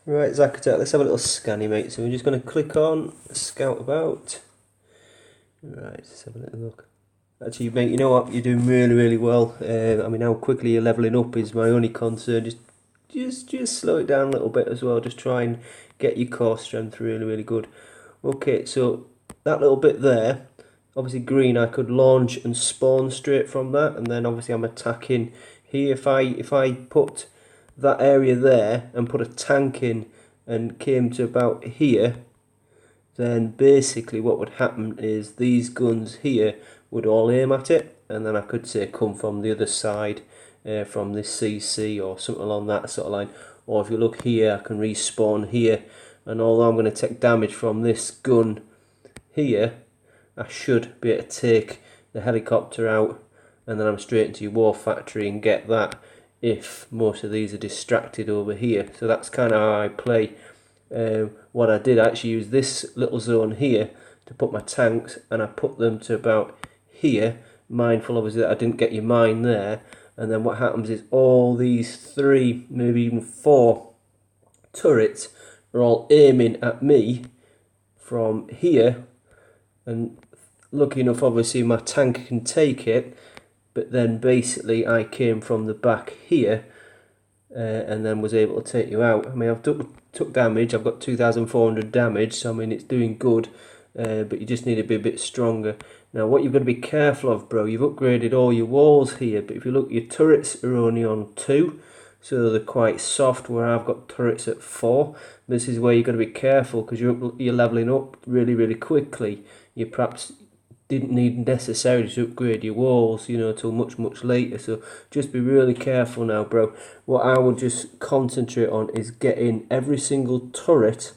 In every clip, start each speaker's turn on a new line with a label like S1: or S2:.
S1: Right, Zacattack, let's have a little scanny, mate. So we're just going to click on Scout About. Right, let's have a little look. Actually, mate, you know what? You're doing really, really well. I mean, how quickly you're levelling up is my only concern. Just slow it down a little bit as well. Just try and get your core strength really, really good. Okay, so that little bit there, obviously green, I could launch and spawn straight from that, and then obviously I'm attacking here. If I put that area there and put a tank in and came to about here, then basically what would happen is these guns here would all aim at it, and then I could say come from the other side, from this CC or something along that sort of line. Or if you look here, I can respawn here, and although I'm going to take damage from this gun here, I should be able to take the helicopter out, and then I'm straight into your war factory and get that if most of these are distracted over here. So that's kind of how I play. What I did, I actually use this little zone here to put my tanks, and I put them to about here, mindful obviously that I didn't get your mine there. And then what happens is all these 3, maybe even 4 turrets are all aiming at me from here, and lucky enough obviously my tank can take it, but then basically I came from the back here and then was able to take you out. I mean, I've took damage. I've got 2,400 damage, so I mean it's doing good, but you just need to be a bit stronger. Now what you've got to be careful of, bro, you've upgraded all your walls here, but if you look, your turrets are only on 2, so they're quite soft, where I've got turrets at 4. This is where you've got to be careful, because you're levelling up really, really quickly. You perhaps didn't need necessarily to upgrade your walls, you know, till much, much later. So just be really careful now, bro. What I would just concentrate on is getting every single turret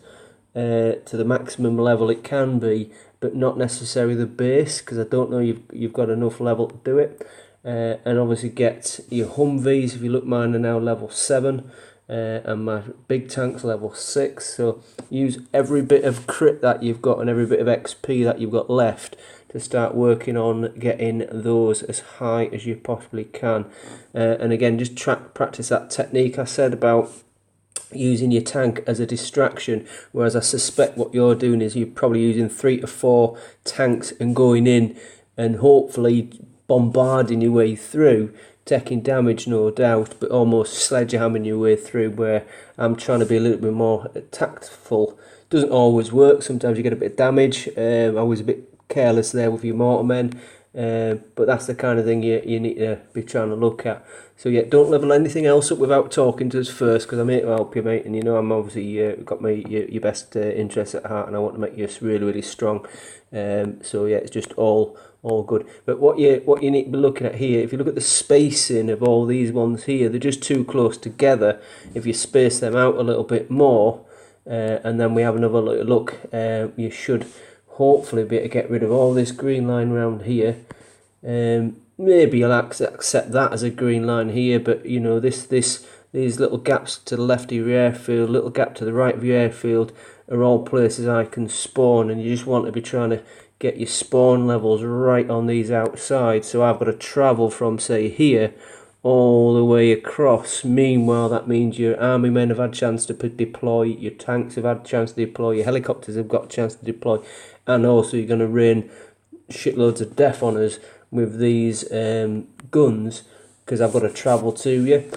S1: to the maximum level it can be, but not necessarily the base, because I don't know you've got enough level to do it. And obviously get your Humvees. If you look, mine are now level 7. And my big tank's level 6, so use every bit of crit that you've got and every bit of XP that you've got left to start working on getting those as high as you possibly can. And again, just practice that technique I said about using your tank as a distraction, whereas I suspect what you're doing is you're probably using 3 to 4 tanks and going in and hopefully bombarding your way through, taking damage no doubt, but almost sledgehammering your way through, where I'm trying to be a little bit more tactful. Doesn't always work, sometimes you get a bit of damage. I was a bit careless there with your mortarmen, but that's the kind of thing you need to be trying to look at. So yeah, don't level anything else up without talking to us first, because I'm here to help you, mate, and you know I'm obviously got your best interests at heart, and I want to make you really, really strong. So yeah, it's just all good. But what you need to be looking at here, if you look at the spacing of all these ones here, they're just too close together. If you space them out a little bit more, and then we have another look, you should hopefully be able to get rid of all this green line around here. Maybe you'll accept that as a green line here, but you know these little gaps to the left of your airfield, little gap to the right of your airfield, are all places I can spawn, and you just want to be trying to get your spawn levels right on these outside. So I've got to travel from, say, here all the way across. Meanwhile, that means your army men have had a chance to deploy, your tanks have had a chance to deploy, your helicopters have got a chance to deploy, and also you're going to rain shitloads of death on us with these guns, because I've got to travel to you.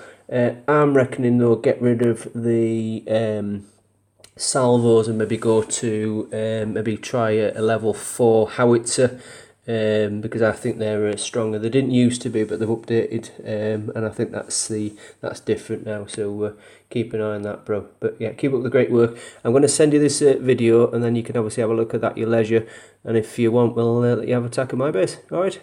S1: I'm reckoning though, get rid of the salvos and maybe go to maybe try a level 4 howitzer, because I think they're stronger. They didn't used to be, but they've updated, and I think that's different now. So keep an eye on that, bro. But yeah, keep up the great work. I'm going to send you this video, and then you can obviously have a look at that at your leisure. And if you want, we'll let you have a attack at my base. All right.